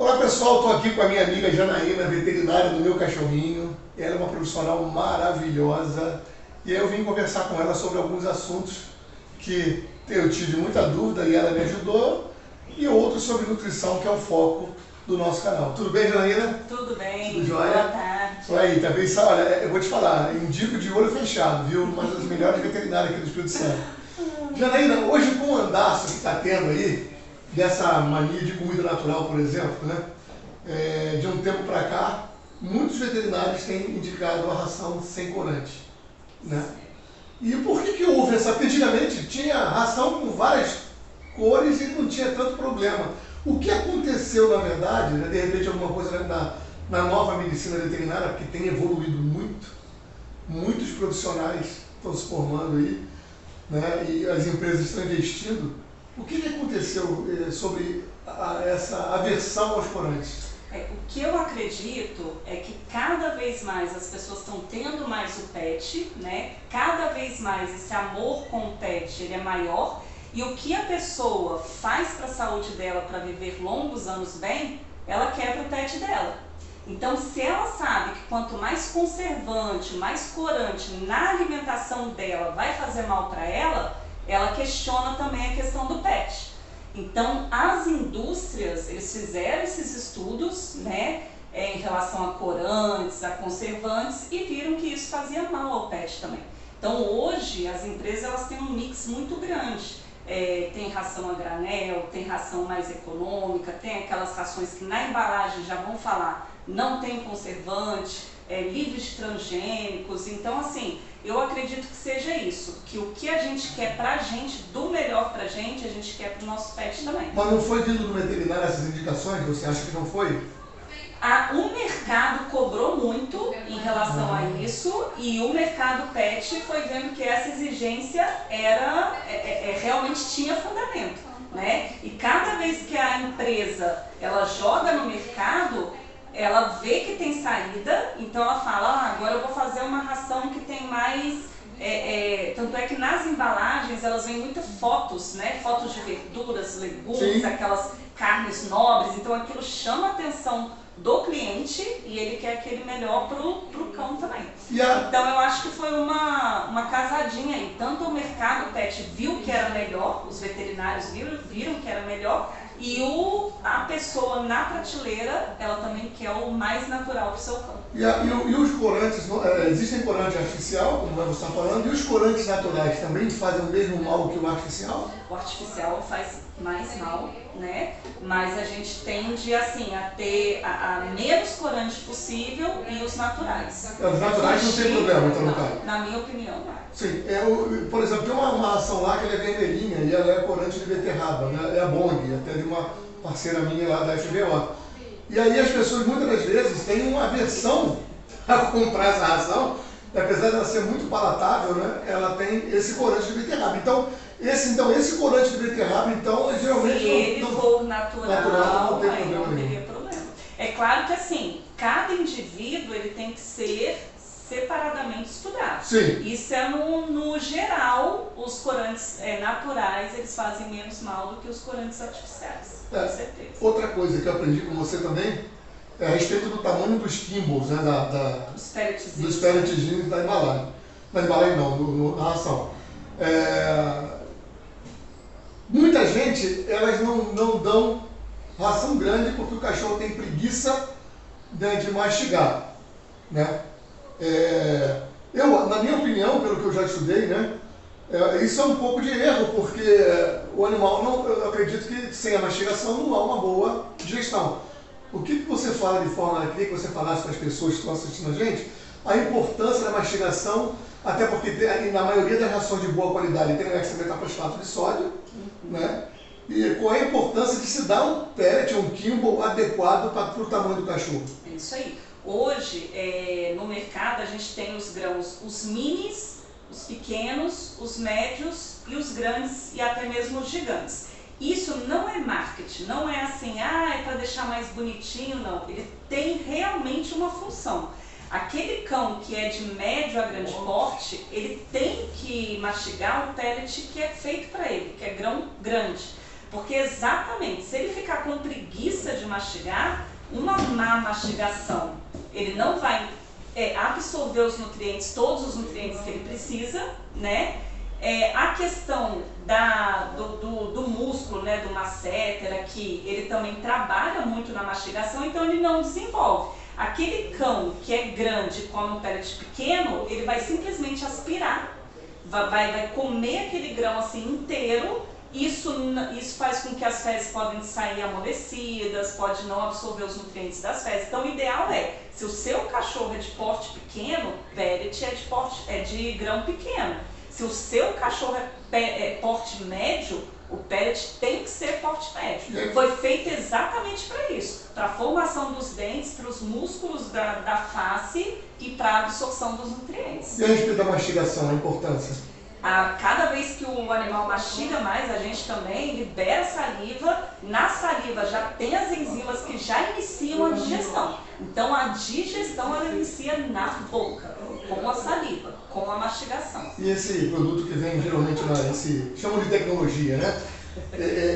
Olá pessoal, estou aqui com a minha amiga Janaína, veterinária do meu cachorrinho. Ela é uma profissional maravilhosa e aí eu vim conversar com ela sobre alguns assuntos que eu tive muita dúvida e ela me ajudou, e outros sobre nutrição, que é o foco do nosso canal. Tudo bem, Janaína? Tudo bem, tudo jóia? Boa tarde. Aí, tá bem? Olha, eu vou te falar, indico de olho fechado, viu? Uma das melhores veterinárias aqui do Espírito Santo. Janaína, hoje com o andaço que está tendo aí, dessa mania de comida natural, por exemplo, né? De um tempo para cá, muitos veterinários têm indicado a ração sem corante, né? E por que houve essa? Porque antigamente tinha ração com várias cores e não tinha tanto problema. O que aconteceu, na verdade, né? De repente alguma coisa na nova medicina veterinária, porque tem evoluído muito, muitos profissionais estão se formando aí, né? E as empresas estão investindo. O que aconteceu sobre essa aversão aos corantes? O que eu acredito é que cada vez mais as pessoas estão tendo mais o pet, né? Cada vez mais esse amor com o pet ele é maior, e o que a pessoa faz para a saúde dela para viver longos anos bem, ela quer para o pet dela. Então, se ela sabe que quanto mais conservante, mais corante na alimentação dela vai fazer mal para ela, ela questiona também a questão do pet. Então, as indústrias, eles fizeram esses estudos, né, em relação a corantes, a conservantes, e viram que isso fazia mal ao pet também. Então, hoje, as empresas elas têm um mix muito grande. Tem ração a granel, tem ração mais econômica, tem aquelas rações que na embalagem já vão falar não tem conservante, livre de transgênicos. Então, assim, eu acredito que seja isso, que o que a gente quer pra gente, do melhor pra gente, a gente quer pro nosso pet também. Mas não foi vindo do veterinário essas indicações? Você acha que não foi? O mercado cobrou muito em relação a isso, e o mercado pet foi vendo que essa exigência realmente tinha fundamento, né? E cada vez que a empresa ela joga no mercado, ela vê que tem saída, então ela fala, agora eu vou fazer uma ração que tem mais... tanto é que nas embalagens elas vêm muitas fotos, né? Fotos de verduras, legumes, Sim. Aquelas carnes nobres, então aquilo chama a atenção do cliente e ele quer aquele melhor pro cão também. Então eu acho que foi uma casadinha aí, tanto o mercado pet viu que era melhor, os veterinários viram que era melhor, e a pessoa na prateleira, ela também quer o mais natural pro seu cão. E os corantes, existem corante artificial, como você está falando, e os corantes naturais também fazem o mesmo mal que o artificial? O artificial faz mais mal, né? Mas a gente tende assim, a ter a menos corante possível e os naturais. Os naturais não tem problema, então, no caso? Na minha opinião, não. Sim, por exemplo, tem uma ração lá que ela é vermelhinha e ela é corante de beterraba, né? É a Bong, até de uma parceira minha lá da FBO. E aí as pessoas muitas das vezes têm uma aversão a comprar essa ração, e apesar dela ser muito palatável, né? Ela tem esse corante de beterraba. Então, esse corante de beterraba, então, geralmente... Se ele for natural, não tem aí problema não nenhum. teria problema. É claro que assim, cada indivíduo ele tem que ser separadamente estudado. Sim. Isso é no geral, os corantes naturais eles fazem menos mal do que os corantes artificiais, com certeza. Outra coisa que eu aprendi com você também é a respeito do tamanho dos gimbals, né, dos pelletzinhos da embalagem. Na embalagem não, na ração. Muita gente, elas não dão ração grande porque o cachorro tem preguiça de mastigar, né? Na minha opinião, pelo que eu já estudei, né, isso é um pouco de erro, porque o animal, eu acredito que sem a mastigação não há uma boa digestão. O que você fala de forma, eu queria que você falasse para as pessoas que estão assistindo a gente, a importância da mastigação, até porque na maioria das rações de boa qualidade tem o hexametafosfato de sódio, né? E qual é a importância de se dar um pellet, um gimbal adequado para o tamanho do cachorro? É isso aí. Hoje, no mercado, a gente tem os grãos, os minis, os pequenos, os médios e os grandes e até mesmo os gigantes. Isso não é marketing, não é assim, é para deixar mais bonitinho, não. Ele tem realmente uma função. Aquele cão que é de médio a grande porte, ele tem que mastigar um pellet que é feito para ele, que é grão grande. Porque exatamente, se ele ficar com preguiça de mastigar, uma má mastigação, ele não vai absorver os nutrientes, todos os nutrientes que ele precisa, né? A questão do músculo, né, do masseter aqui, ele também trabalha muito na mastigação, então ele não desenvolve. Aquele cão que é grande e come um pellet pequeno, ele vai simplesmente aspirar, vai comer aquele grão assim inteiro. Isso faz com que as fezes podem sair amolecidas, pode não absorver os nutrientes das fezes. Então o ideal se o seu cachorro é de porte pequeno, pellet é de grão pequeno. Se o seu cachorro é porte médio, o pellet tem que ser porte médio. Foi feito exatamente para isso, para a formação dos dentes, para os músculos da face e para a absorção dos nutrientes. E a respeito da mastigação, a importância? Cada vez que o animal mastiga mais, a gente também libera saliva. Na saliva já tem as enzimas que já iniciam a digestão. Então a digestão ela inicia na boca, com a saliva, com a mastigação. E esse produto que vem geralmente chamam de tecnologia, né?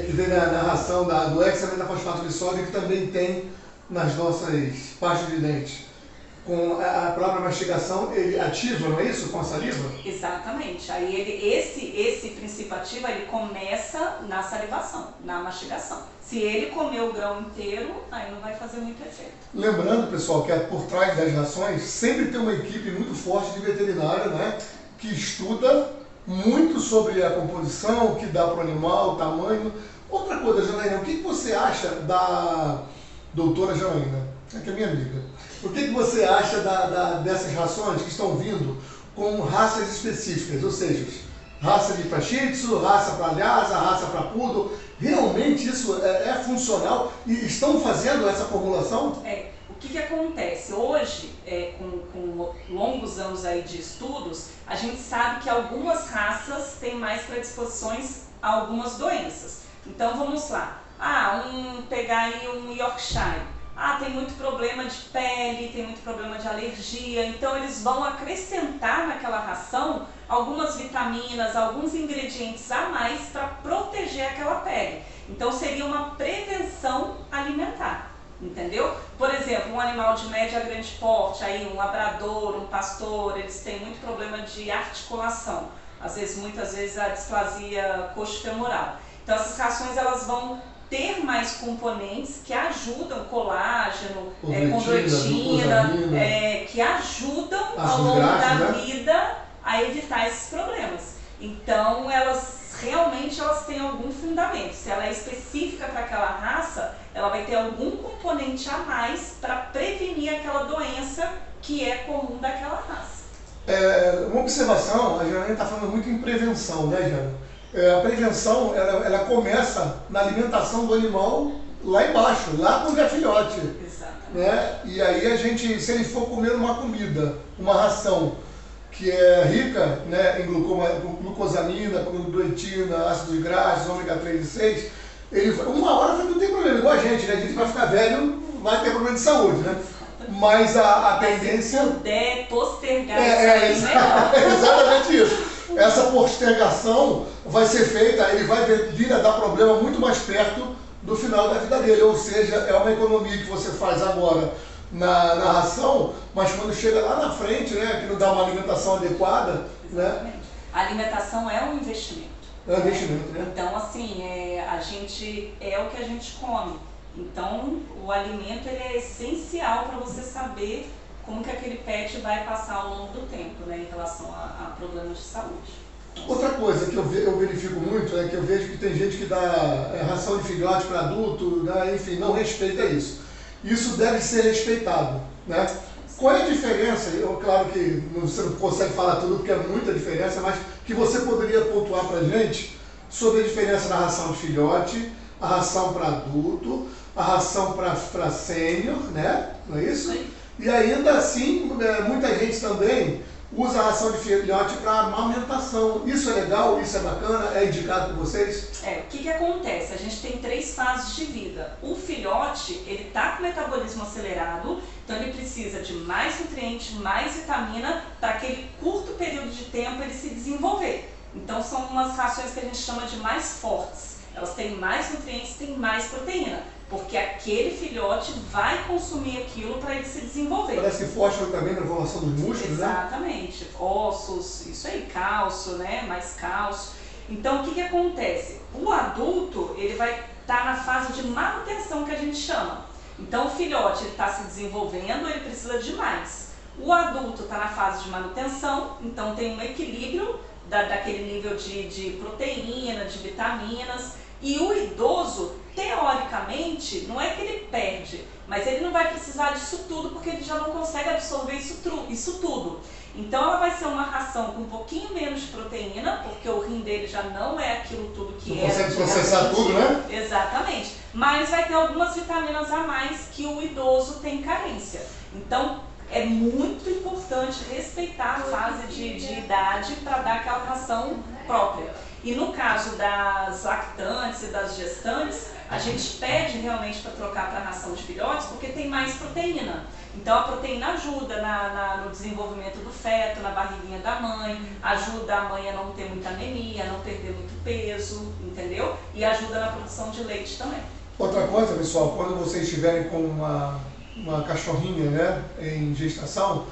Que vem na ração do hexametafosphato de sódio, que também tem nas nossas pastas de dente. Com a própria mastigação, ele ativa, não é isso? Com a saliva? Exatamente. Aí esse princípio ativo, ele começa na salivação, na mastigação. Se ele comer o grão inteiro, aí não vai fazer muito efeito. Lembrando, pessoal, que por trás das rações sempre tem uma equipe muito forte de veterinário, né? Que estuda muito sobre a composição, o que dá para o animal, o tamanho. Outra coisa, Janaína, o que você acha da doutora Janaína, que é minha amiga? O que você acha dessas rações que estão vindo com raças específicas, ou seja, raça de Shih Tzu, raça para Lhasa, raça para Poodle? Realmente isso é funcional e estão fazendo essa formulação? O que acontece? Hoje, com longos anos aí de estudos, a gente sabe que algumas raças têm mais predisposições a algumas doenças. Então vamos lá, pegar aí um Yorkshire. Tem muito problema de pele, tem muito problema de alergia, então eles vão acrescentar naquela ração algumas vitaminas, alguns ingredientes a mais para proteger aquela pele. Então seria uma prevenção alimentar, entendeu? Por exemplo, um animal de médio a grande porte, aí um labrador, um pastor, eles têm muito problema de articulação, muitas vezes a displasia coxofemoral. Então essas rações elas vão ter mais componentes que ajudam, colágeno, condroitina, que ajudam ao longo da vida a evitar esses problemas. Então elas realmente têm algum fundamento. Se ela é específica para aquela raça, ela vai ter algum componente a mais para prevenir aquela doença que é comum daquela raça. Uma observação, a Janaína está falando muito em prevenção, né, Jana? A prevenção, ela começa na alimentação do animal lá embaixo, lá quando é filhote. Exatamente. Né? E aí se ele for comer uma comida, uma ração que é rica, né, em glucosamina, condroitina, ácidos graxos, ômega 3 e 6, uma hora não tem problema, igual a gente, né? A gente vai ficar velho, vai ter problema de saúde, né? Mas a tendência... Se puder postergar isso aí, melhor. Exatamente isso. Essa postergação vai ser feita, ele vai vir a dar problema muito mais perto do final da vida dele. Ou seja, é uma economia que você faz agora na ração, mas quando chega lá na frente, né, que não dá uma alimentação adequada... Exatamente. Né? A alimentação é um investimento. É um investimento, né? Então, assim, é o que a gente come. Então, o alimento ele é essencial para você saber como que aquele pet vai passar ao longo do tempo, né, em relação a problemas de saúde. Outra coisa que eu verifico muito é que eu vejo que tem gente que dá ração de filhote para adulto, né, enfim, não respeita isso. Isso deve ser respeitado, né? Qual é a diferença? Claro que você não consegue falar tudo porque é muita diferença, mas que você poderia pontuar para a gente sobre a diferença da ração de filhote, a ração para adulto, a ração para sênior, né? Não é isso? Sim. E ainda assim, muita gente também usa a ração de filhote para amamentação. Isso é legal? Isso é bacana? É indicado por vocês? O que acontece? A gente tem 3 fases de vida. O filhote, ele está com metabolismo acelerado, então ele precisa de mais nutriente, mais vitamina, para aquele curto período de tempo ele se desenvolver. Então são umas rações que a gente chama de mais fortes. elas têm mais nutrientes, têm mais proteína, porque aquele filhote vai consumir aquilo para ele se desenvolver. Parece fósforo também na formação dos músculos, exatamente, né? Ossos, isso aí, cálcio, né? Mais cálcio. Então, o que acontece? O adulto, ele vai estar na fase de manutenção, que a gente chama. Então, o filhote está se desenvolvendo, ele precisa de mais. O adulto está na fase de manutenção, então tem um equilíbrio daquele nível de proteína, de vitaminas. E o idoso, teoricamente, não é que ele perde, mas ele não vai precisar disso tudo, porque ele já não consegue absorver isso tudo. Então ela vai ser uma ração com um pouquinho menos de proteína, porque o rim dele já não é aquilo tudo que não consegue processar tudo, né? Exatamente. Mas vai ter algumas vitaminas a mais que o idoso tem carência. Então é muito importante respeitar a fase de idade para dar aquela ração própria. E no caso das lactantes e das gestantes, a gente pede realmente para trocar para a ração de filhotes, porque tem mais proteína. Então a proteína ajuda no desenvolvimento do feto, na barriguinha da mãe, ajuda a mãe a não ter muita anemia, a não perder muito peso, entendeu? E ajuda na produção de leite também. Outra coisa, pessoal, quando vocês estiverem com uma cachorrinha, né, em gestação,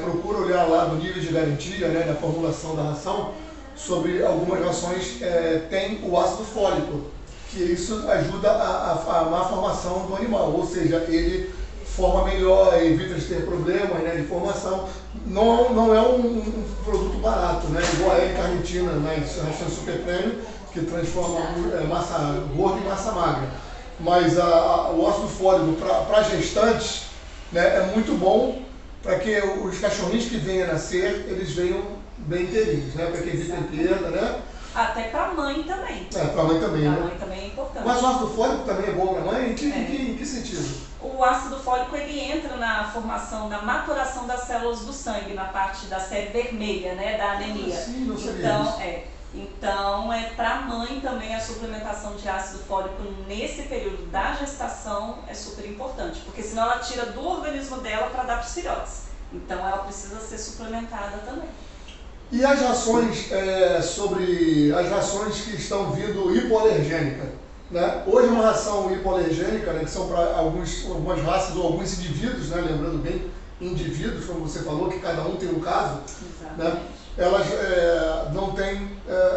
procura olhar lá do nível de garantia, né, da formulação da ração, sobre algumas rações tem o ácido fólico, que isso ajuda a malformação do animal, ou seja, ele forma melhor, evita de ter problemas, né, de formação. Não é um produto barato, né, igual a L-carnitina nas rações super premium, que transforma massa gorda em massa magra. Mas o ácido fólico para gestantes, né, é muito bom para que os cachorrinhos que venham a nascer, eles venham bem inteirinhos, né, para que evitem perda, né? Até para a mãe também. Para a mãe também, né? Para a mãe também é importante. Mas o ácido fólico também é bom para a mãe? Em que sentido? O ácido fólico, ele entra na formação, na maturação das células do sangue, na parte da série vermelha, né, da anemia. Sim, não sabia disso. Então, para a mãe também a suplementação de ácido fólico nesse período da gestação é super importante, porque senão ela tira do organismo dela para dar para os filhotes. Então ela precisa ser suplementada também. E as rações, sobre as rações que estão vindo hipoalergênica, né? Hoje uma ração hipoalergênica, né, que são para algumas raças ou alguns indivíduos, né, lembrando bem, indivíduos, como você falou, que cada um tem um caso, né? Elas não têm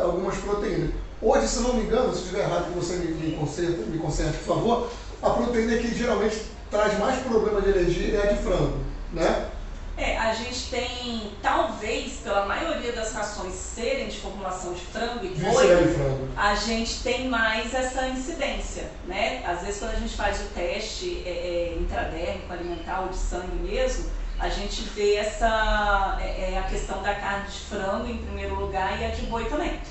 algumas proteínas. Hoje, se não me engano, se estiver errado, que você me conserte, por favor, a proteína que geralmente traz mais problema de alergia é a de frango, né? A gente tem, talvez, pela maioria das rações serem de formulação de frango e boi, a gente tem mais essa incidência, né? Às vezes, quando a gente faz o teste intradérmico, alimentar ou de sangue mesmo, a gente vê a questão da carne de frango em primeiro lugar e a de boi também.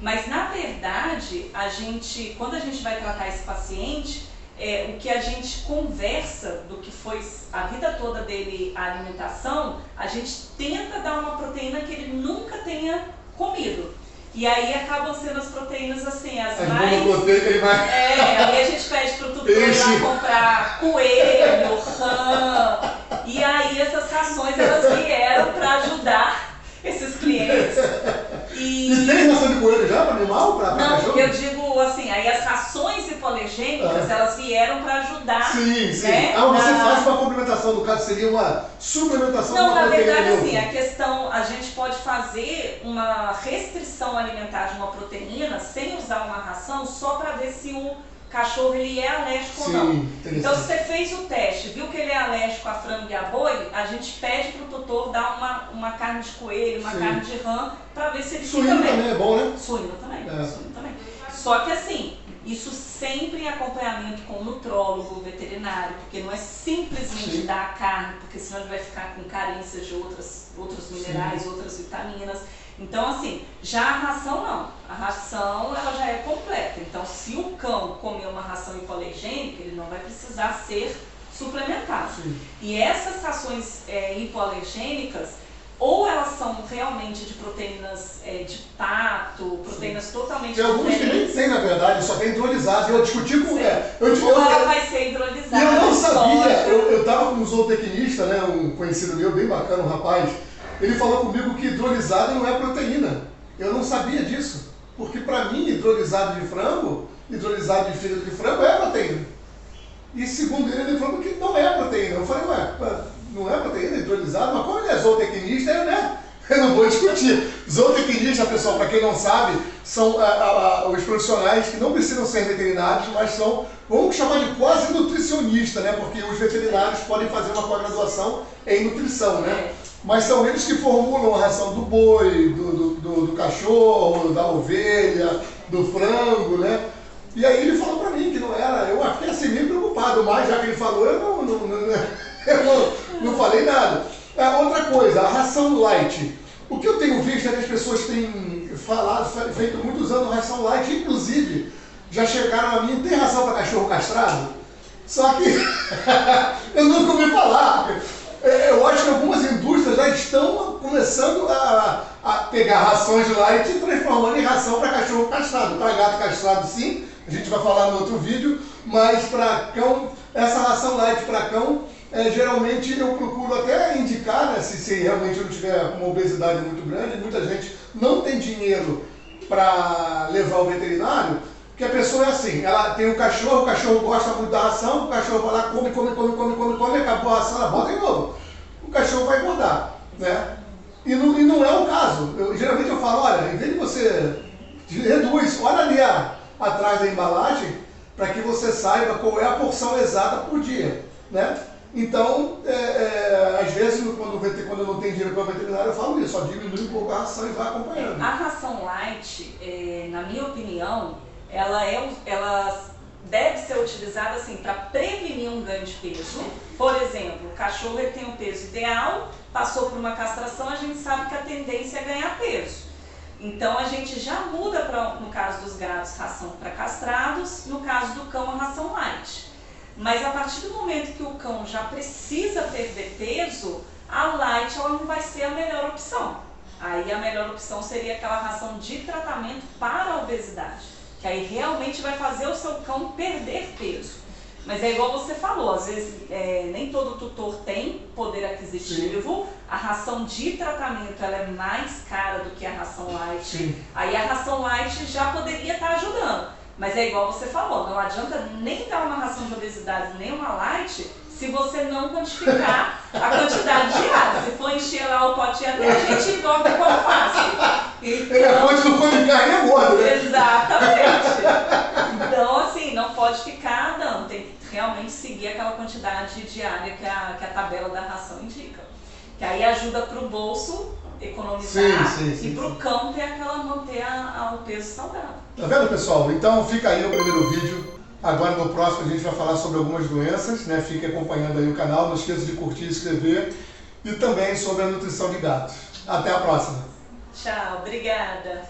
Mas, na verdade, quando a gente vai tratar esse paciente, o que a gente conversa do que foi a vida toda dele, a alimentação, a gente tenta dar uma proteína que ele nunca tenha comido. E aí acabam sendo as proteínas assim, as mais... aí a gente pede pro tutor ir lá comprar coelho, rã. E aí essas rações, elas vieram para ajudar esses clientes. E tem ração de coelho já para animal? Pra não, eu digo assim, aí as rações hipoalergênicas, elas vieram para ajudar. Sim. Né, você faz uma complementação, no caso seria uma suplementação de uma proteína. Não, na verdade, assim, a questão, a gente pode fazer uma restrição alimentar de uma proteína sem usar uma ração, só para ver se o cachorro ele é alérgico ou não. Então, se você fez o teste, viu que ele é alérgico a frango e a boi, a gente pede para o tutor dar uma carne de coelho, uma carne de rã, para ver se ele fica bem. Suíno também é bom, né? Suíno também. Só que assim, isso sempre em acompanhamento com o nutrólogo, veterinário, porque não é simplesmente dar a carne, porque senão ele vai ficar com carência de outros minerais, outras vitaminas. Então, assim, já a ração não. A ração, ela já é completa. Então, se o cão comer uma ração hipoalergênica, ele não vai precisar ser suplementado. E essas rações hipoalergênicas, ou elas são realmente de proteínas de pato, proteínas totalmente tem alguns que nem tem, na verdade, só tem hidrolisado. Eu discuti com ou ela vai ser hidrolisada. E eu não sabia, eu estava com um zootecnista, né, um conhecido meu, bem bacana, um rapaz. Ele falou comigo que hidrolisado não é proteína. Eu não sabia disso. Porque para mim, hidrolisado de frango hidrolisado de fígado de frango é proteína. E segundo ele falou que não é proteína. Eu falei, ué, não é proteína hidrolisada? Mas como ele é zootecnista, eu não vou discutir. Zootecnista, pessoal, para quem não sabe, são os profissionais que não precisam ser veterinários, mas são, vamos chamar de quase nutricionista, né? Porque os veterinários podem fazer uma pós-graduação em nutrição, né? Mas são eles que formulam a ração do boi, do cachorro, da ovelha, do frango, né? E aí ele falou para mim que não era, eu fiquei assim meio preocupado, mas já que ele falou, eu não falei nada. Outra coisa, a ração light. O que eu tenho visto é que as pessoas têm falado, feito muito usando ração light, inclusive já chegaram a mim, tem ração para cachorro castrado? Só que eu nunca ouvi falar. Eu acho que algumas indústrias já estão começando a pegar rações light e transformando em ração para cachorro castrado. Para gato castrado sim, a gente vai falar no outro vídeo, mas para cão, essa ração light para cão, geralmente eu procuro até indicar, né, se realmente eu não tiver uma obesidade muito grande, muita gente não tem dinheiro para levar ao veterinário, porque a pessoa é assim, ela tem um cachorro, o cachorro gosta muito da ração, o cachorro vai lá, come, acabou a ração, ela bota de novo. O cachorro vai engordar, né? E não é o caso. Geralmente eu falo, olha, em vez de você reduz, olha ali atrás da embalagem, para que você saiba qual é a porção exata por dia, né? Então, às vezes, quando eu não tenho dinheiro para o veterinário, eu falo isso, só diminui um pouco a ração e vai acompanhando. A ração light, na minha opinião, ela deve ser utilizada assim, para prevenir um ganho de peso. Por exemplo, o cachorro ele tem um peso ideal, passou por uma castração, a gente sabe que a tendência é ganhar peso. Então a gente já muda, no caso dos gatos, ração para castrados, no caso do cão, a ração light. Mas a partir do momento que o cão já precisa perder peso, a light ela não vai ser a melhor opção. Aí a melhor opção seria aquela ração de tratamento para a obesidade, que aí realmente vai fazer o seu cão perder peso. Mas é igual você falou, às vezes nem todo tutor tem poder aquisitivo. Sim. A ração de tratamento ela é mais cara do que a ração light. Sim. Aí a ração light já poderia estar ajudando. Mas é igual você falou, não adianta nem dar uma ração de obesidade, nem uma light, se você não quantificar a quantidade diária. Se for encher lá o potinho até a gente engorda com alface. Então, a fonte do pão de carne é gordo, né? Exatamente. Então, assim, não pode ficar dando, tem que realmente seguir aquela quantidade diária que a tabela da ração indica. Que aí ajuda para o bolso economizar, sim, e para o cão manter o peso saudável. Tá vendo, pessoal? Então fica aí o primeiro vídeo. Agora no próximo a gente vai falar sobre algumas doenças, né? Fique acompanhando aí o canal, não esqueça de curtir e inscrever, e também sobre a nutrição de gatos. Até a próxima! Tchau, obrigada!